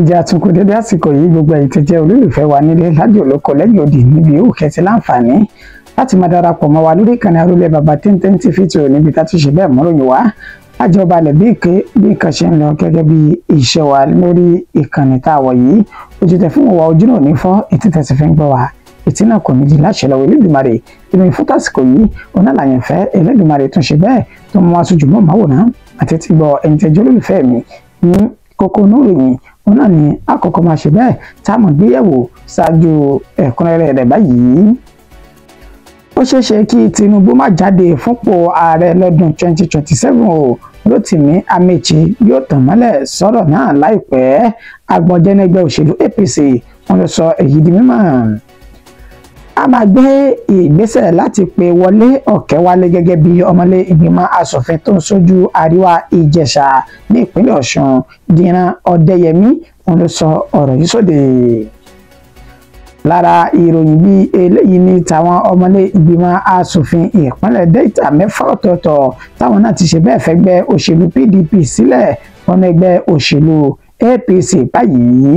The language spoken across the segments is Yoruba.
ǹjẹ́ àtúnkù dédé àsìkò yìí gbogbo èyí tó jẹ́ olólùfẹ́ wa nílé lájò olóko lẹ́yìn odi níbi yóò kẹ́sí láǹfààní láti máa darapọ̀ mọ́ wa lórí ìkànnì Arólé Baba Téńté TV níbi tá a ti ṣe bẹ́ẹ̀ mọ́ròyìn wá àjọbalẹ̀ bí nǹkan ṣe ń lọ gẹ́gẹ́ bí iṣẹ́ wa lórí ìkànnì tá a wọ̀ yìí ojú tẹ fún wa ojú náà ní fọ́ ètí tẹ̀sí fi ń gbọ́ wa ètí náà kò ní di láṣẹ lọ́wọ́ Elédùmarè ìròyìn fún tásìkò yìí ọ̀nà làyànfẹ́ Elédùmarè tún ṣe bẹ́ẹ̀ tó mú wa sójú mọ́ màwòrán àti ti gbọ́ ẹni tẹ́jọ́ olólùfẹ́ mi ní kókó oníròyìn òun náà ni àkọ́kọ́ máa ṣe bẹ́ẹ̀ tá a mọ̀ gbéyẹ̀wò ṣáájú ẹ̀kúnrẹ́rẹ́ rẹ̀ báyìí. Ó ṣeéṣe kí Tinubu má jáde fúnpò ààrẹ lọ́dún 2027 o Rotimi Amechi yóò tàn mọ́lẹ̀ sọ̀rọ̀ náà láìpẹ́ agbọ̀njẹ́nẹgbẹ́ òṣèlú APC wọn ló sọ èyí di mímọ̀. A máa gbé ìgbésẹ̀ láti pe Wọlé Ọ̀kẹ́wálé gẹ́gẹ́ bí ọmọlé ìgbìmọ̀ asòfin tó ń ṣojú àríwá Ìjẹ̀ṣà ní ìpínlẹ̀ Ọ̀ṣun Dìran Ọ̀dẹ́yẹmí wọn ló sọ ọ̀rọ̀ yìí sóde. Lára ìròyìn bí eléyìí ní tàwọn ọmọlé ìgbìmọ̀ asòfin ìpínlẹ̀ Delta mẹ́fà ọ̀tọ̀ọ̀tọ̀ táwọn náà ti ṣe bẹ́ẹ̀ fẹ́gbẹ́ òṣèlú PDP sílẹ̀ wọn ẹgbẹ́ òṣèlú APC báyìí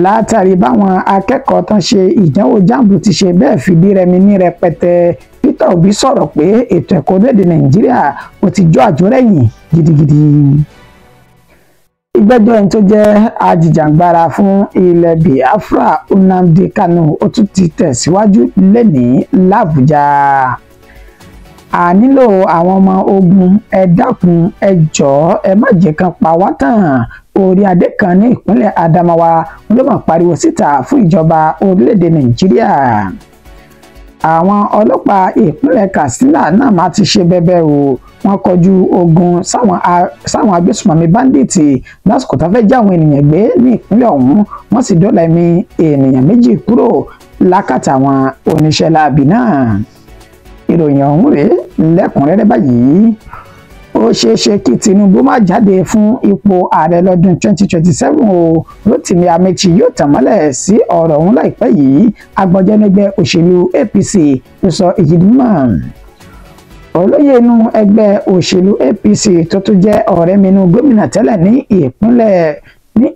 látàrí báwọn akẹ́kọ̀ọ́ tán ṣe ìdánwò jambu ti ṣe bẹ́ẹ̀ fìdí rẹmi ní rẹpẹtẹ Peter Obi sọ̀rọ̀ pé ètò ẹ̀kọ́ orílẹ̀-èdè Nàìjíríà ó ti jó àjórẹ̀yìn gidigidi. Ìgbẹ́jọ́ ẹni tó jẹ́ ajìjàǹgbara fún ilẹ̀ Biafra Nnamdi Kanu ó tún ti tẹ̀síwájú lẹ́nìí l'Àbújá. A nílò àwọn ọmọ ogun ẹ dákun ẹ jọ̀ọ́ ẹ má jẹ́ kán pa wá tàn orí adé kan ní ìpínlẹ̀ Adamawa ló máa pariwo síta fún ìjọba orílẹ̀-èdè Nàìjíríà. Àwọn ọlọ́pàá ìpínlẹ̀ Katsina náà máa ti ṣe bẹ́bẹ́ o wọ́n kọjú ogun sáwọn agbésùnmọ̀mí báńdíìtì lásìkò tó fẹ́ já àwọn ènìyàn gbé ní ìpínlẹ̀ ọ̀hún wọ́n sì dóòlà ẹ̀mí ènìyàn méjì kúrò lákàtà àwọn oníṣẹ́ láabi náà. Ìròyìn ọ̀hún rèé lẹ́kùnrẹ́rẹ́ báyìí. Ó ṣeéṣe kí Tinubu má jáde fún ipò ààrẹ lọ́dún 2027 o Rotimi Amechi yóò tàn mọ́lẹ̀ sí ọ̀rọ̀ ọ̀hún láìpẹ́ yìí agbọ̀njẹ́nẹgbẹ́ òṣèlú APC ló sọ èyí di mímọ̀. Olóyè inú ẹgbẹ́ òṣèlú APC tó tún jẹ́ ọ̀rẹ́ mi inú gómìnà tẹ́lẹ̀ ní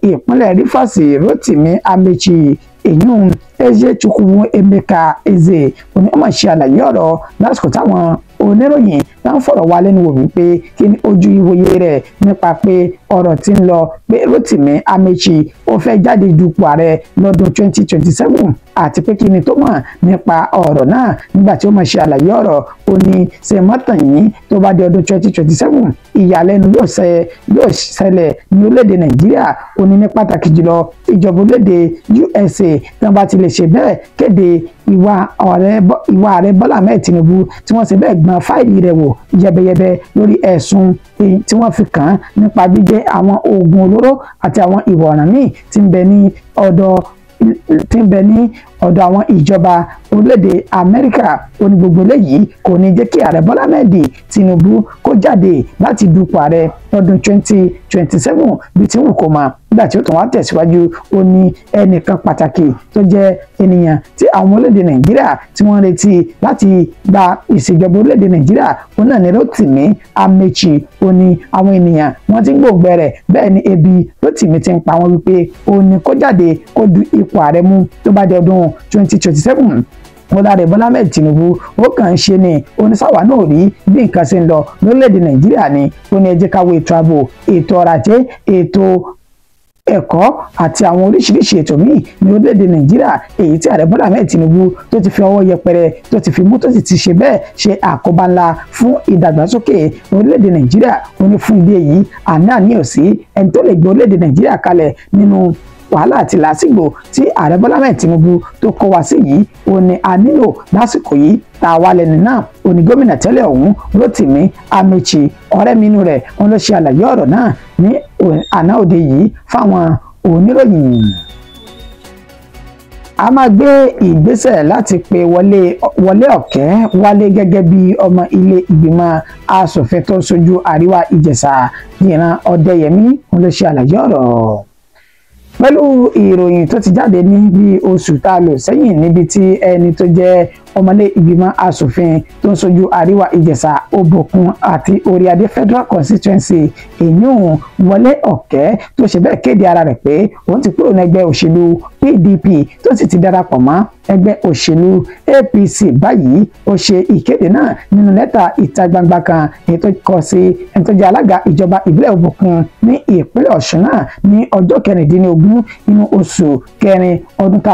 ìpínlẹ̀ Rivers Rotimi Amechi èyún Ezechukwu Emeka Eze onímọ̀ ṣe àlàyé ọ̀rọ̀ lásìkò táwọn oníròyìn náà ń fọ̀rọ̀ wá lẹ́nu wò wípé kí ni ojú ìwòye rẹ̀ nípa pé ọ̀rọ̀ tí ń lọ pé Rotimi Amechi ó fẹ́ jáde dupò ààrẹ lọ́dún 2027 àti pé kí ni tó mọ̀ nípa ọ̀rọ̀ náà nígbà tí ó mọ̀ ṣe àlàyé ọ̀rọ̀ ó ní ṣe mọ́tàn yìí tó bá di ọdún 2027 ìyàlẹ́nu yóò ṣẹlẹ̀ ní orílẹ̀-èdè Nàìjíríà ó ní pàtàkì jùlọ ìjọba orílẹ̀-èdè USA tí wọ́n bá ti lè ṣe bẹ́ẹ̀ kéde ìwà ààrẹ Bọ́lá Ahmed Tinubu tí wọ́n ṣe bẹ́ẹ̀ gbọ́n fáìlì rẹ̀ wò yẹbẹyẹbẹ lórí ẹ̀sùn tí wọ́n fi kàn án nípa gbígbé àwọn oògùn olóró àti àwọn ìwà ọ̀ràn míì tí ń bẹ ní ọ̀dọ̀ àwọn ìjọba orílẹ̀-èdè Amẹ́ríkà ó ní gbogbo eléyìí kò ní jẹ́ kí ààrẹ Bọ́lá Ahmed Tinubu kó jáde láti dupò ààrẹ lọ́dún 2027 bí tí wù kó máa nígbà tí ó tún wá tẹ̀síwájú ó ní ẹnìkan pàtàkì tó jẹ́ ènìyàn tí àwọn orílẹ̀-èdè Nàìjíríà tí wọ́n retí láti gba ìṣèjọba orílẹ̀-èdè Nàìjíríà ó náà ní Rotimi Amechi ó ní àwọn ènìyàn wọ́n ti ń gbòògbẹ rẹ̀ bẹ́ẹ̀ ni ebi Rotimi ti ń pa wọ́n wípé ó ní kó jáde kó du ipò ààrẹ mú tó bá di ọdún 2027 Ààrẹ Bọ́lá Ahmed Tinubu ó kàn ń ṣe ni oníṣàwá náà rí bí nǹkan ṣe ń lọ lórílẹ̀-èdè Nàìjíríà ni ó ní ẹ jẹ́ ká wo ètò ààbò ètò ọrọ̀ ajé ètò ẹ̀kọ́ àti àwọn oríṣiríṣi ètò míì ní orílẹ̀-èdè Nàìjíríà èyí tí ààrẹ Bọ́lá Ahmed Tinubu tó ti fi ọwọ́ yẹpẹrẹ tó ti fi mú tó sì ti ṣe bẹ́ẹ̀ ṣe àkóbá ńlá fún ìdàgbàsókè orílẹ̀-èdè Nàìjíríà ó ní fún ìdí èyí àní ò sí ẹni tó lè gbé orílẹ̀-èdè Nàìjíríà kalẹ̀ nínú wàhálà àti làásìgbò tí ààrẹ Bọ́lá Ahmed Tinubu tó kọ́ wa sí yìí ó ní a nílò lásìkò yìí tá a wà lẹ́nu náà ó ní gómìnà tẹ́lẹ̀ ọ̀hún Rotimi Amechi ọ̀rẹ́ mi inú rẹ̀ wọn ló ṣe àlàyé ọ̀rọ̀ náà ní àná òde yìí fáwọn oníròyìn. A máa gbé ìgbésẹ̀ láti pe Wọlé Ọ̀kẹ́wálé gẹ́gẹ́ bí ọmọ ilé ìgbìmọ̀ asòfin tó ń ṣojú àríwá Ìjẹ̀ṣà Dìran Ọ̀dẹ́yẹmí wọn ló ṣe àlàyé ọ̀rọ̀. Pẹ̀lú ìròyìn tó ti jáde ní bí oṣù tá a lò sẹ́yìn níbi tí ẹni tó jẹ́ ọmọlé ìgbìmọ̀ asòfin tó ń ṣojú àríwá ìjẹ̀ṣà òbòkun àti oríadé federal constituency èyún Wọlé Ọ̀kẹ́ tó ṣe bẹ́ẹ̀ kéde ara rẹ̀ pé òun ti kúrò ní ẹgbẹ́ òṣèlú PDP tó sì ti darapọ̀ mọ́ ẹgbẹ́ òṣèlú APC báyìí. Ó ṣe ìkéde náà nínú lẹ́tà ìta gbangba kan èyí tó kọ sí ẹni tó jẹ́ alága ìjọba ìbílẹ̀ òbòkun ní ìpínlẹ̀ Ọ̀ṣun náà ní ọjọ́ 16 nínú oṣù kẹrin ọdún tá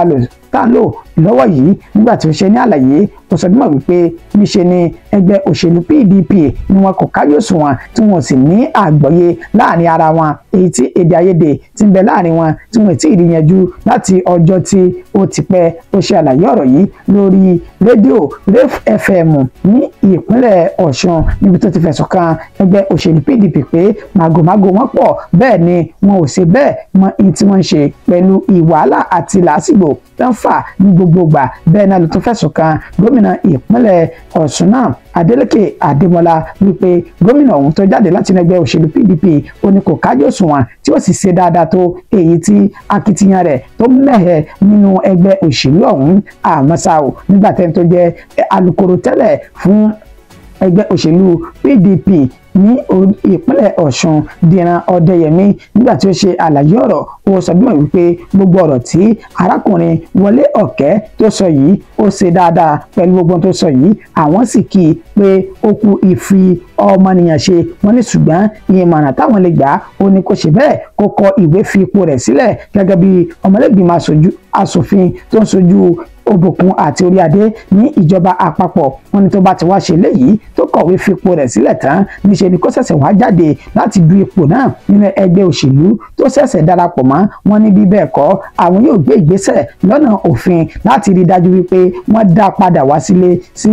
a lò lọ́wọ́ yìí. Nígbà tí ó ṣe ní àlàyé ó sọ dímọ̀ wípé níṣe ni ẹgbẹ́ òṣèlú PDP ni wọn kò kájú òṣùwọ̀n tí wọn sì ní àgbọ́yé láàrin ara wọn, èyí tí èdè àìyedè ti ń bẹ láàrin wọn tí wọn ti rí yanjú láti ọjọ́ tí ó ti pẹ́. Ó ṣe àlàyé ọ̀rọ̀ yìí lórí rédíò Ref FM ní ìpínlẹ̀ Ọ̀ṣun níbi tó ti fẹ̀sùn kan ẹgbẹ́ òṣèlú PDP pé màgòmágó wọn pọ̀, bẹ́ẹ̀ ni wọn ò ṣe bẹ́ẹ̀ mọ ohun tí wọ́n ń ṣe pẹ̀lú ìwàhálà àti làásìgbò tó ń fà ní gbogbo ìgbà. Bẹ́ẹ̀ náà ló tún fẹ̀sùn kan gómìnà ìpínlẹ̀ Ọ̀ṣun náà Adeleke Adémọ́lá wípé gómìnà ọ̀hún tó jáde láti ẹgbẹ́ òṣèlú PDP ó ní kò kájú òṣùwọ̀n tí ó sì ṣe dáadáa tó èyí tí akitiyan rẹ̀ tó mẹ́hẹ̀ nínú ẹgbẹ́ òṣèlú ọ̀hún. Àmọ́ ṣá o, nígbà tẹ́ni tó jẹ́ alukoro tẹ́lẹ̀ fún ẹgbẹ́ òṣèlú PDP ní ìpínlẹ̀ Ọ̀ṣun Dìran Ọdẹ́yẹmí nígbà tí ó ṣe àlàyé ọ̀rọ̀ ó sọ bímọ wípé gbogbo ọ̀rọ̀ tí arákùnrin Wọlé Ọ̀kẹ́ tó sọ yìí ó ṣe dáadáa pẹ̀lú gbogbo tó sọ yìí. Àwọn sì kí i pé ó kú ìfi ọmọnìyàn ṣe. Wọ́n ní ṣùgbọ́n ìmọ̀ràn táwọn lè gbà ó ní kó ṣe bẹ́ẹ̀ kó kọ ìwé fi ipò rẹ̀ sílẹ̀ gẹ́gẹ́ bí ọmọlẹ́gbìmọ̀ asòfin tó ń ṣojú òbòkun àti oríadé ní ìjọba àpapọ̀. Wọ́n ní tó bá ti wá ṣe léyìí tó kọ̀wé fipò rẹ̀ sílẹ̀ tán níṣe ni kó ṣẹ̀ṣẹ̀ wá jáde láti du ipò náà nínú ẹgbẹ́ òṣèlú tó ṣẹ̀ṣẹ̀ darapọ̀ mọ́. Wọ́n ní bí bẹ́ẹ̀ kọ́ àwọn yóò gbé ìgbésẹ̀ lọ́nà òfin láti rí dájú wípé wọ́n dá padà wá sílé sí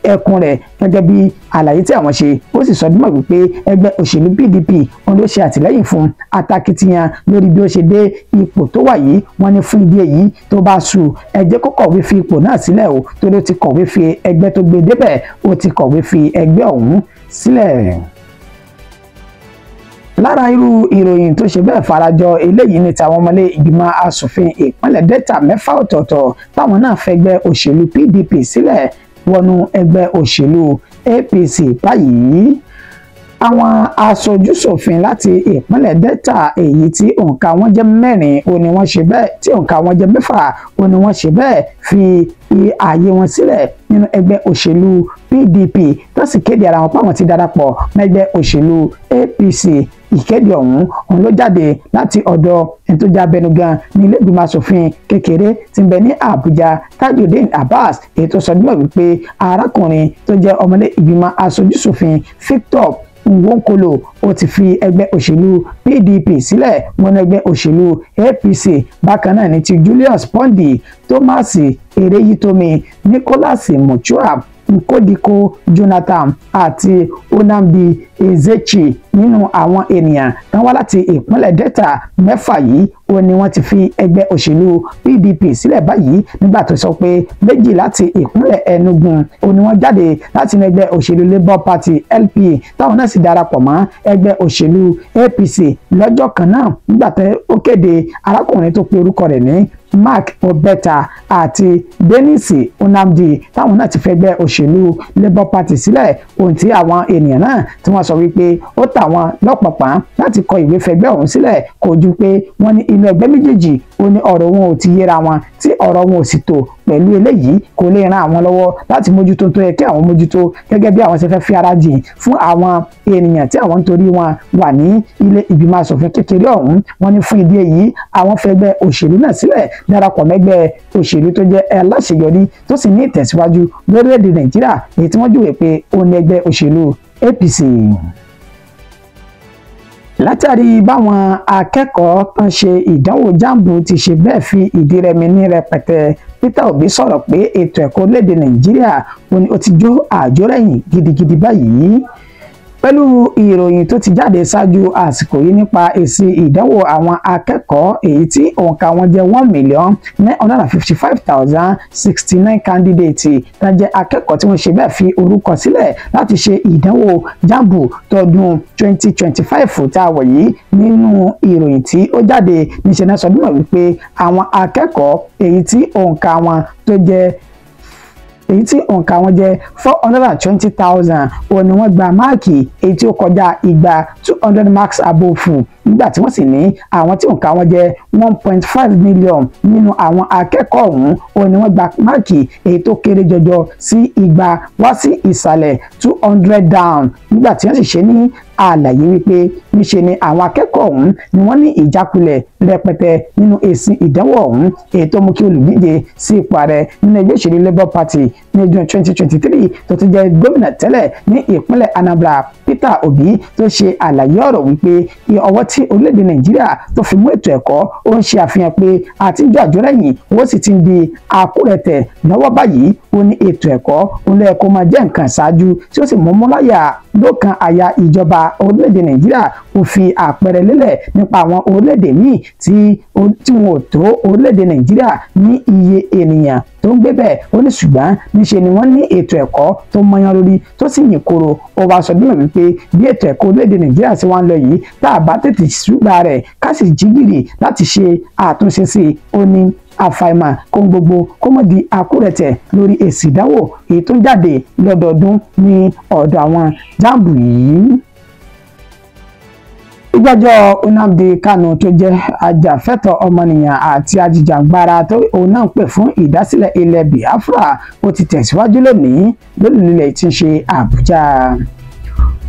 ẹkùn rẹ̀ gẹ́gẹ́ bí àlàyé tí àwọn ṣe. Ó sì sọ dímọ̀ wípé ẹgbẹ́ òṣèlú PDP wọn ló ṣe àtìlẹ́yìn fún atakitiyan lórí bí ó ṣe dé ipò tó wà yìí. Wọ́n ní fún ìdí èyí tó bá sù ẹ jẹ́ kó kọ̀wé fi ipò náà sílẹ̀ o, tó ló ti kọ̀wé fi ẹgbẹ́ tó gbé débẹ̀, ó ti kọ̀wé fi ẹgbẹ́ ọ̀hún sílẹ̀. Lára irú ìròyìn tó ṣe bẹ́ẹ̀ farajọ eléyìí ní tàwọn ọmọlé ìgbìmọ̀ asòfin ìpínlẹ̀ Delta 6 ọ̀tọ̀ọ̀tọ̀ táwọn náà fẹgbẹ́ òṣèlú PDP sílẹ̀ wọnú ẹgbẹ́ òṣèlú APC báyìí. Àwọn aṣojúṣòfin láti ìpínlẹ̀ Delta èyí tí òǹkà wọn jẹ́ 4 ó ní wọ́n ṣe bẹ́ẹ̀ tí òǹkà wọn jẹ́ 6 ó ní wọ́n ṣe bẹ́ẹ̀ fi ààyè wọn sílẹ̀ nínú ẹgbẹ́ òṣèlú PDP tó sì kéde ara wọn pé àwọn ti darapọ̀ mẹ́gbẹ́ òṣèlú APC. Ìkéde ọ̀hún ló jáde láti ọ̀dọ̀ ẹni tó jẹ́ abẹnugan ní ilé ìgbìmọ̀ asòfin kékeré tí ń bẹ ní Àbújá Tajudeen Abbas èyí tó sọ dímọ̀ wípé arákùnrin tó jẹ́ ọmọlé ìgbìmọ̀ aṣojúṣòfin Victor Nwonkolo ó ti fi ẹgbẹ́ òṣèlú PDP sílẹ̀ wọnú ẹgbẹ́ òṣèlú APC. Bákan náà ní ti Julius Pondi, Thomas Ereyitomi, Nicholas Mutua, Nkodiko Jonathan àti Onamdi Ezechi nínú àwọn ènìyàn tán wá láti ìpínlẹ̀ Delta 6 yìí ó ní wọ́n ti fi ẹgbẹ́ òṣèlú PDP sílẹ̀ báyìí. Nígbà tó sọ pé 2 láti ìpínlẹ̀ Enugu ó ní wọ́n jáde láti inú ẹgbẹ́ òṣèlú Labour Party LP táwọn náà sì darapọ̀ mọ́ ẹgbẹ́ òṣèlú APC lọ́jọ́ kan náà. Nígbà tó ó kéde arákùnrin tó pe orúkọ rẹ̀ ní Mark Obeta àti Denisi Onamdi táwọn náà ti fẹgbẹ́ òṣèlú Labour Party sílẹ̀. Ohun tí àwọn ènìyàn náà tí wọ́n sọ wípé ó tà wọ́n lọ́pọ̀pọ̀n láti kọ ìwé fẹgbẹ́ ọ̀hún sílẹ̀ kò ju pé wọ́n ní inú ẹgbẹ́ méjèèjì ó ní ọ̀rọ̀ wọn ò ti yéra wọn tí ọ̀rọ̀ wọn ò sì tò pẹ̀lú eléyìí kò lè ran àwọn lọ́wọ́ láti mójútó tó yẹ kí àwọn mójútó gẹ́gẹ́ bí àwọn ṣe fẹ́ fi ara jìn fún àwọn ènìyàn tí àwọn ń torí wọn wà ní ilé ìgbìmọ̀ asòfin kékeré ọ̀hún. Wọ́n ní fún ìdí èyí àwọn fẹgbẹ́ òṣèlú náà sílẹ̀ darapọ̀ mẹ́gbẹ́ òṣèlú tó jẹ́ aláṣeyọrí tó sì ní ìtẹ̀síwájú lórílẹ̀‐èdè Nàìjíríà èyí tí wọ́n júwèé pé ó ní ẹgbẹ́ òṣèlú APC. Látàrí báwọn akẹ́kọ̀ọ́ tán ṣe ìdánwò jambu ti ṣe bẹ́ẹ̀ fi ìdí rẹmi ní rẹpẹtẹ, Peter Obi sọ̀rọ̀ pé ètò ẹ̀kọ́ lédè Nàìjíríà ó ti jó àjórẹ̀yìn gidigidi báyìí. Pẹ̀lú ìròyìn tó ti jáde ṣáájú àsìkò yìí nípa èsì ìdánwò àwọn akẹ́kọ̀ọ́ èyí tí òǹkà wọn jẹ́ 1,955,069 candidate tá jẹ́ akẹ́kọ̀ọ́ tí wọ́n ṣe bẹ́ẹ̀ fi orúkọ sílẹ̀ láti ṣe ìdánwò jambu tọdún 2025 tá a wọ̀ yìí. Nínú ìròyìn tí ó jáde níṣẹ́ náà sọ bímọ wípé àwọn akẹ́kọ̀ọ́ èyí tí òǹkà wọn tó jẹ́ èyí tí òǹkà wọn jẹ́ 420,000 òun ni wọ́n gba máàkì èyí tí ó kọjá igba 200 marks above nígbà tí wọ́n sì ní àwọn tí òǹkà wọn jẹ́ 1.5 million nínú àwọn akẹ́kọ̀ọ́ ọ̀hún òun ni wọ́n gba máàkì èyí tó kéré jọjọ sí igba wá sí ìsàlẹ̀ 200 down nígbà tí wọ́n sì ṣe ní àlàyé wípé níṣe ni àwọn akẹ́kọ̀ọ́ ọ̀hún ni wọ́n ní ìjákulẹ̀ rẹpẹtẹ nínú èsì ìdánwò ọ̀hún èyí tó mú kí olùdíje sí ipò ààrẹ nínú ẹgbẹ́ òṣèlú Labour Party ní ọdún 2023 tó ti jẹ́ gómìnà tẹ́lẹ̀ ní ìpínlẹ̀ Anambra Peter Obi tó ṣe àlàyé ọ̀rọ̀ wípé ọwọ́ tí orílẹ̀-èdè Nàìjíríà tó fi mú ètò ẹ̀kọ́ ó ń ṣe àfihàn pé àtijọ́ àjọrẹ́yìn owó sì ti ń di àkúrẹ̀tẹ̀ lọ́wọ́ báyìí ó ní ètò ẹ̀kọ́ ó lẹ́ẹ̀ kó máa jẹ́ nǹkan ṣáájú tí ó sì mú múláyà lókàn àyà ìjọba orílẹ̀-èdè Nàìjíríà ó fi àpẹẹrẹ lélẹ̀ nípa àwọn orílẹ̀-èdè míì tí wọn ò tó orílẹ̀-èdè Nàìjíríà ní iye ènìyàn tó ń gbé bẹ́ẹ̀ ó ní ṣùgbọ́n níṣe ni wọ́n ní ètò ẹ̀kọ́ tó mọyán lórí tó sì yìn koro ó wá sọ dímọ̀ wípé bí ètò ẹ̀kọ́ orílẹ̀-èdè Nàìjíríà ṣe wá ń lọ yìí tá a bá tètè ṣùgbà rẹ̀ ká sì jí gìrì láti ṣe àtúnṣe sí i ó ní àfàìmọ̀ kó gbogbo kó mọ̀ di àkúrẹ̀tẹ̀ lórí èsì ìdánwò èyí tó ń jáde lọ́dọọdún ní ọ̀dọ̀ àwọn jáàmbù yìí. Ìgbẹ́jọ́ Nnamdi Kanu tó jẹ́ ajàfẹ́tọ̀ọ́ ọmọnìyàn àti ajìjàǹgbara tó òun náà pè fún ìdásílẹ̀ ilẹ̀ Biafra ó ti tẹ̀síwájú lónìí lólùlẹ̀ tí ń ṣe Àbújá.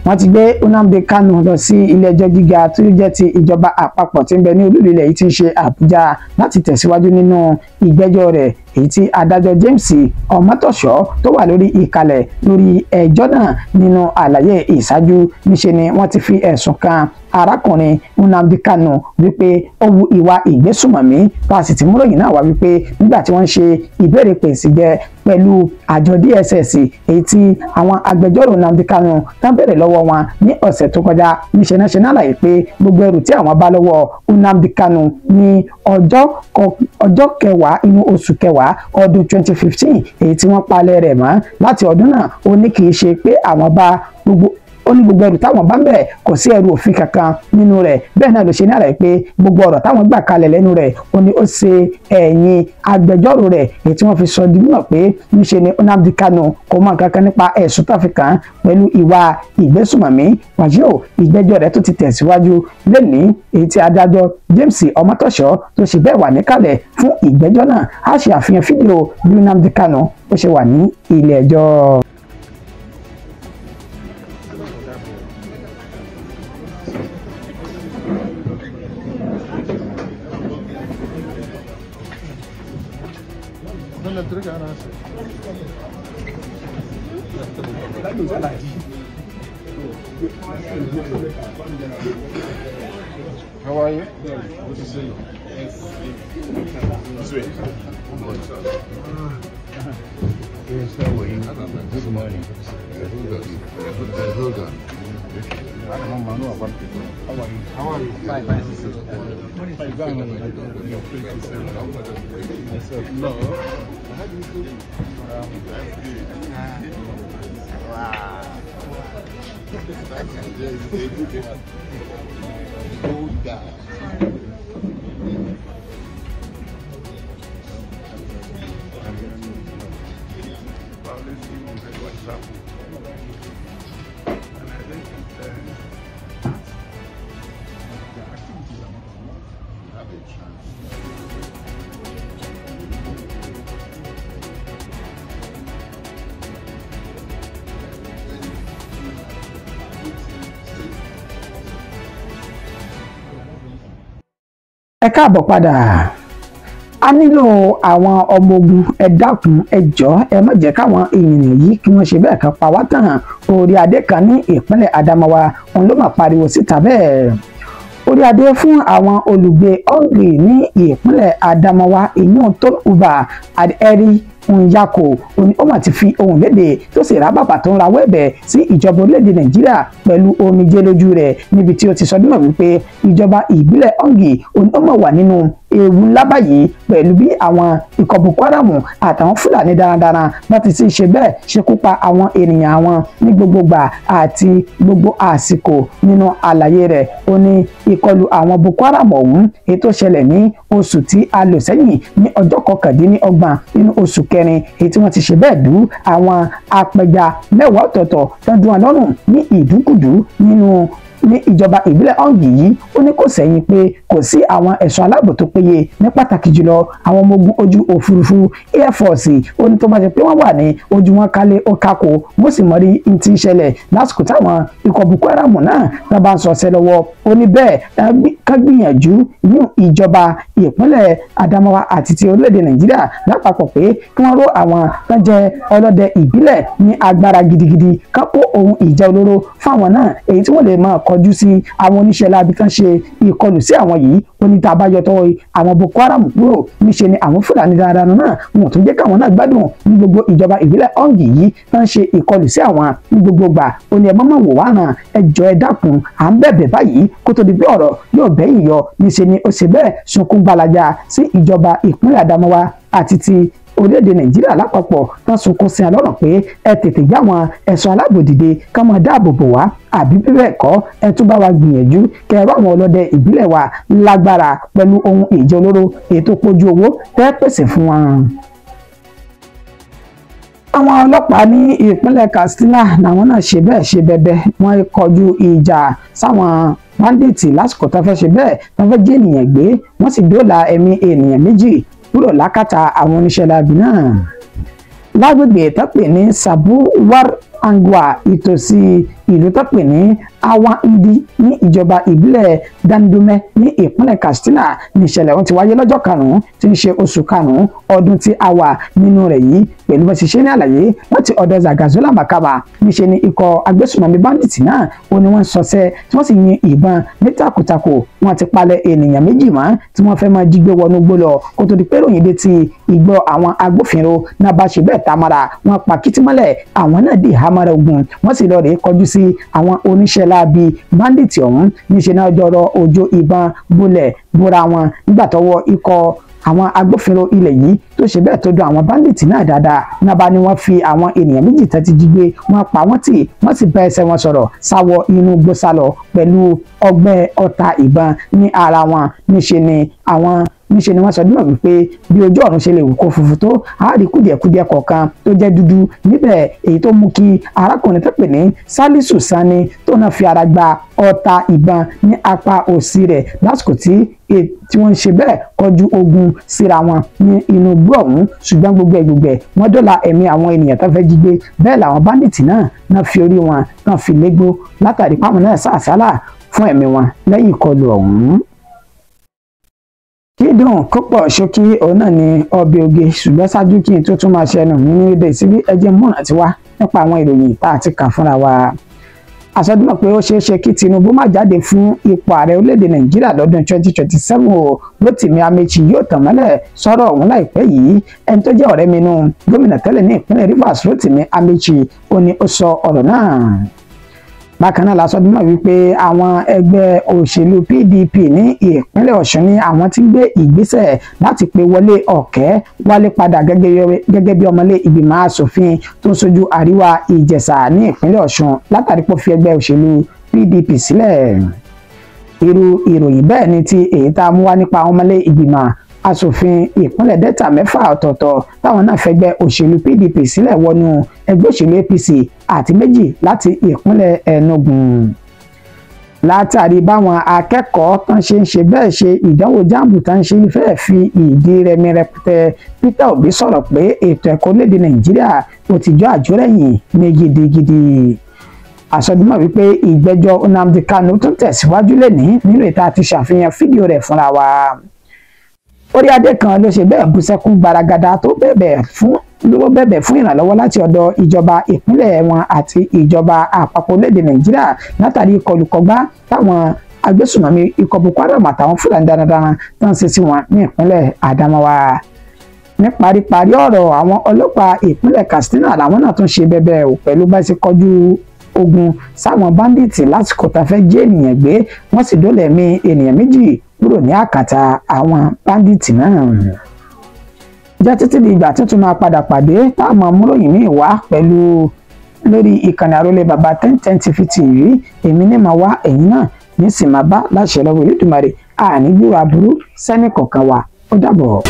Wọ́n ti gbé Nnamdi Kanu lọ sí ilé-ẹjọ́ gíga tó jẹ́ ti ìjọba àpapọ̀ tí ń bẹ ní olú-ilẹ̀ yìí tí ń ṣe Àbújá láti tẹ̀síwájú nínú ìgbẹ́jọ́ rẹ̀ èyí tí adájọ́ James Ọmọ́tọ̀ṣọ́ tó wà lórí ìkàlẹ̀ lórí ẹjọ́ náà nínú àlàyé ìṣáájú níṣe ni wọ́n ti fi ẹ̀sùn kan arákùnrin Nnamdi Kanu wípé ó wu ìwà ìgbésùmọ̀mí tó a sì ti múròyìn náà wá wípé nígbà tí wọ́n ń ṣe ìbéèrè pèsè jẹ pẹ̀lú àjọ DSS èyí tí àwọn agbẹjọ́rò Nnamdi Kanu tán bẹ̀rẹ̀ lọ́wọ́ wọn ní ọ̀sẹ̀ tó kọjá níṣẹ́ náà ṣe náà láyé pé gbogbo ẹrù tí àwọn bá lọ́wọ́ Nnamdi Kanu ní ọjọ́ kẹwàá inú oṣù kẹwàá ọdún 2015 èyí tí wọ́n palẹ̀ rẹ̀ mọ́ láti ọdún náà ó ní kì í ṣe pé àwọn bá gbogbo ẹrù táwọn bá ń bẹ̀ kò sí ẹrù òfin kankan nínú rẹ̀ bẹ́ẹ̀ náà ló ṣe ní àlàyé pé gbogbo ọ̀rọ̀ táwọn gbà kalẹ̀ lẹ́nu rẹ̀ ó ní ó ṣe ẹ̀yìn agbẹjọ́rò rẹ̀ èyí tí wọ́n fi sọ di mímọ̀ pé níṣe ni Nnamdi Kanu kò mọ̀ kankan nípa ẹ̀sùn tó fi kàn án pẹ̀lú ìwà ìgbésùmọ̀mí wàjú ìgbẹ́jọ́ rẹ̀ tó ti tẹ̀síwájú lẹ́nìí èyí tí adájọ́ James Ọmọ́tọ̀ṣọ́ tó ṣe bẹ́ẹ̀ wà níkàlẹ̀ fún ìgbẹ́jọ́ náà á ṣe àfihàn fídíò bí Nnamdi Kanu ó ṣe wà ní ilé ẹjọ́. How are you? Good to see you. This way. Yes, how are you? Good morning. Hold on. How are you? How are you? Fine. No. Wow. Hold down. Ẹ káàbọ̀ padà. A nílò àwọn ọmọ ogun ẹ dákun ẹ jọ̀ọ́ ẹ má jẹ́ káwọn èèyàn yìí kí wọ́n ṣe bẹ́ẹ̀ kan pa wá tàn. Orí adé kan ní ìpínlẹ̀ Adamawa òun ló máa pariwo síta bẹ́ẹ̀. Orí adé fún àwọn olùgbé Hungary ní ìpínlẹ̀ Adamawa ìyún tó uba adẹ́rí Nyako ó mà ti fi ohùn lédè tó sì rá bàbà tó ń rawọ́ ẹ̀bẹ̀ sí ìjọba orílẹ̀-èdè Nàìjíríà pẹ̀lú omijé lójú rẹ̀ níbi tí ó ti sọ dímọ̀ wípé ìjọba ìbílẹ̀ Hungary ó mà wà nínú ewu ńlá báyìí pẹ̀lú bí àwọn ikọ̀ Boko Haram àtàwọn Fúlàní darandaran láti ti ṣe bẹ́ẹ̀ ṣekú pa àwọn ènìyàn àwọn ní gbogbogbà àti gbogbo àsìkò. Nínú àlàyé rẹ̀ ó ní ìkọlù àwọn Boko Haram ọ̀hún èyí tó ṣẹlẹ̀ ní oṣù tí a lò sẹ́yìn ní ọjọ́ 29 nínú oṣù ìkẹrin èyí tí wọ́n ti ṣe bẹ́ẹ̀ dú àwọn apẹja 10 ọ̀tọ̀ọ̀tọ̀ tó dún wọn lọ́rùn ní ìdúkùdú ní ìjọba ìbílẹ̀ ọ̀ǹgì yìí ó ní kò sẹ́yìn pé kò sí àwọn ẹ̀ṣọ́ aláàbò tó péye ní pàtàkì jùlọ àwọn ọmọ ogun ojú òfurufú Air Force ó ní tó bá ṣe pé wọ́n wà ní ojú wọn kálé ó kákò wọ́n sì mọ̀ rí n ti ṣẹlẹ̀ lásìkò táwọn ikọ̀ Boko Haram náà tó bá ń sọ̀sẹ̀ lọ́wọ́ ó ní bẹ́ẹ̀ ká gbìyànjú ní ìjọba ìpínlẹ̀ Adamawa àti ti orílẹ̀-èdè Nàìjíríà lápapọ̀ pé kí wọ́n ró àwọn tó jẹ́ ọlọ́dẹ ìbílẹ̀ ní agbára gidigidi ká kó ohun ìjà olóró fáwọn náà èyí tí wọ́n lè máa kọjú sí àwọn oníṣẹ́ láabi kan ṣe ìkọlù sí àwọn yìí ó ní tá a bá yọ tọwọ́ àwọn Boko Haram kúrò níṣe ni àwọn Fúlàní dáadáa náà wọn tún jẹ́ káwọn náà gbádùn ní gbogbo ìjọba ìbílẹ̀ ọ̀ǹgì yìí tán ṣe ìkọlù sí àwọn ní gbogbo gbà ó ní ẹ má wò wá ràn ẹ jọ̀ọ́ ẹ dákun à ń bẹ̀bẹ̀ báyìí kó tó di pé ọ̀rọ̀ yóò bẹ́yìn yọ níṣe ni ó ṣe bẹ́ẹ̀ sunkún gbalaja sí ìjọba ìpínlẹ̀ Adamawa àti ti orílẹ̀-èdè Nàìjíríà lápapọ̀ tán sunkún sí alọ́rọ̀ pé ẹ tètè gbé àwọn ẹ̀ṣọ́ aláàbò dìde ká máa dáàbò bò wá àbí bẹ́ẹ̀ kọ́ ẹ tún bá wa gbìyànjú kẹrọ àwọn ọlọ́dẹ ìbílẹ̀ wa lágbára pẹ̀lú ohun ìjà olóró èyí tó pójú owó tẹ́ pèsè fún wọn. àwọn ọlọ́pàá ní ìpínlẹ̀ Katsina làwọn náà ṣe bẹ́ẹ̀ ṣe bẹbẹ wọ́n kọjú ìjà sáwọn báńdíìtì lásìkò tó fẹ́ ṣe bẹ́ẹ̀ tó fẹ́ jí ènìyàn gbé wọ́n sì dóòlà ẹ̀mí ènìyàn 2 kúrò lákàtà àwọn oníṣẹ́ láabi náà lágbègbè tó pè ní Sabuwar Angwa ìtòsí ìlú tó pè ní Awa-Ndi ní ìjọba ìbílẹ̀ Dandume ní ìpínlẹ̀ Katsina ní ìṣẹ̀lẹ̀ ohun tí wáyé lọ́jọ́ 5 tí ń ṣe oṣù 5 ọdún tí a wà nínú rẹ̀ yìí pẹ̀lú bó ti ṣe ní àlàyé láti ọ̀dọ̀ Zagazola Makama níṣe ni ikọ̀ agbésùnmọ̀mí bandits náà ó ní wọ́n sọsẹ́ tí wọ́n sì yin ìbọn ní takòtakò wọ́n ti palẹ̀ ènìyàn 2 mọ́ tí wọ́n fẹ́ máa jí gbé wọnú gbó lọ kó tó di pé ròyìn dé ti ìgbọ́ àwọn agbófinró náà bá ṣe bẹ́ẹ̀ tamara wọ́n pa kìtìmọ́lẹ̀ àwọn náà di ìhámọ́ra ogun wọ́n sì lọ rèé kọjú sí àwọn oníṣẹ́ láabi bandits ọ̀hún níṣẹ́ náà jọrọ òjò ìbọn bolẹ̀ búra wọn nígbà tọ́wọ́ ikọ̀ àwọn agbófinró ilẹ̀ yìí tó ṣe bẹ́ẹ̀ tó dùn àwọn bandits náà dáadáa náà bá ní wọ́n fi àwọn ènìyàn 2 tó ti jí gbé wọ́n pa wọ́n tì wọ́n sì bá ẹsẹ̀ wọn sọ̀rọ̀ sáwọ inú gbó sálọ pẹ̀lú ọgbẹ́ ọta ìbọn ní ara wọn níṣe ni wọ́n sọ dúnà wípé bí ojú ọ̀run ṣe lè wù kó funfun tó àárí kùdìẹ̀kùdìẹ̀ kọ̀ọ̀kan tó jẹ́ dúdú níbẹ̀ èyí tó mú kí arákùnrin tó pè ní Salisu Sani tó náà fi ara gba ọta ìbọn ní apá òsì rẹ̀ lásìkò tí wọ́n ń ṣe bẹ́ẹ̀ kọjú ogun síra wọn ní inú igbó ọ̀hún ṣùgbọ́n gbogbo wọ́n dọ́là ẹ̀mí àwọn ènìyàn tó fẹ́ jí gbé bẹ́ẹ̀ làwọn báńdíìtì náà fi orí wọn náà fi légbó látàrí páwọn náà sàásálà fún ẹ̀mí wọn lẹ́yìn ìkọlù ọ̀hún. kídùn kópọ̀ ṣókí òun náà ni ọbẹ̀ oge ṣùgbọ́n ṣáájú kí n tó tún máa ṣẹnu nínú èdè ìsíbí ẹjẹ́ múnà ti wá nípa àwọn ìròyìn tá a ti kà fúnra wa. àsọdúnmọ̀ pé ó ṣeé ṣe kí Tinubu má jáde fún ipò ààrẹ orílẹ̀-èdè Nàìjíríà lọ́dún 2027 o Rotimi Amechi yóò tàn mọ́lẹ̀ sọ̀rọ̀ ọ̀hún láìpẹ́ yìí ẹni tó jẹ́ ọ̀rẹ́ mi nú gómìnà tẹ́lẹ̀ ní ìpínlẹ̀ Rivers Rotimi Amechi ó ní ó sọ ọ̀rọ̀ náà. bákan náà lásọdúnmọ̀ wípé àwọn ẹgbẹ́ òṣèlú PDP ní ìpínlẹ̀ Ọ̀ṣun ní àwọn tí ń gbé ìgbésẹ̀ láti pe Wọlé Ọ̀kẹ́ wálé padà gẹ́gẹ́ bí ọmọlé ìgbìmọ̀ asòfin tó ń ṣojú àríwá Ìjẹ̀ṣà ní ìpínlẹ̀ Ọ̀ṣun látàrí pé ó fi ẹgbẹ́ òṣèlú PDP sílẹ̀. irú ìròyìn bẹ́ẹ̀ ni ti èyí tá a mú wá nípa ọmọlé ìgbìmọ̀ asòfin ìpínlẹ̀ Delta 6 ọ̀tọ̀ọ̀tọ̀ táwọn náà fẹgbẹ́ òṣèlú PDP sílẹ̀ wọnú ẹgbẹ́ òṣèlú APC àti 2 láti ìpínlẹ̀ Enugu. látàrí báwọn akẹ́kọ̀ọ́ tán ṣe ń ṣe bẹ́ẹ̀ ṣe ìdánwò jáàmù tán ṣe fẹ́ẹ̀ fi ìdí rẹmi rẹpẹtẹ Peter Obi sọ̀rọ̀ pé ètò ẹ̀kọ́ lédè Nàìjíríà ó ti jọ àjórẹ̀yìn ní gidigidi. àsọdúnmọ̀ wípé ìgbẹ́jọ́ Nnamdi Kanu tún tẹ̀síwájú lẹ́ni nínú ìta àti ṣàfihàn fídíò rẹ̀ fúnra wa. orí adé kan ló ṣe bẹ́ẹ̀ bú sẹ́kún gbaragada tó bẹ̀bẹ̀ fún ìrànlọ́wọ́ láti ọ̀dọ̀ ìjọba ìpínlẹ̀ wọn àti ìjọba àpapọ̀ orílẹ̀-èdè Nàìjíríà látàrí ìkọlùkọgbá táwọn agbésùnmọ̀mí ikọ̀ Boko Haram àtàwọn Fúlàní darandaran tó ń ṣe sí wọn ní ìpínlẹ̀ Adamawa. ní paríparí ọ̀rọ̀ àwọn ọlọ́pàá ìpínlẹ̀ Katsina làwọn náà tún ṣe bẹbẹ pẹ̀lú bá ṣe kọjú ogun sáwọn báńdíìtì lásìkò tá a fẹ́ jí ènìyàn gbé wọ́n sì dólẹ̀ ẹ̀mí ènìyàn 2 kúrò ní àkàtà àwọn báńdíìtì náà. jẹ́ títí di ìgbà tuntun máa padà pàdé táwọn amúròyìn míì wá pẹ̀lú lórí ìkànnì àrólé bàbá 1010 TV TV èmi ní máa wá ẹ̀yìn náà ní sì máa bá láṣẹ lọ́wọ́ Olódùmarè àní gbúrò aburú sẹ́nì kọ̀ọ̀kan wa ó dàbọ̀.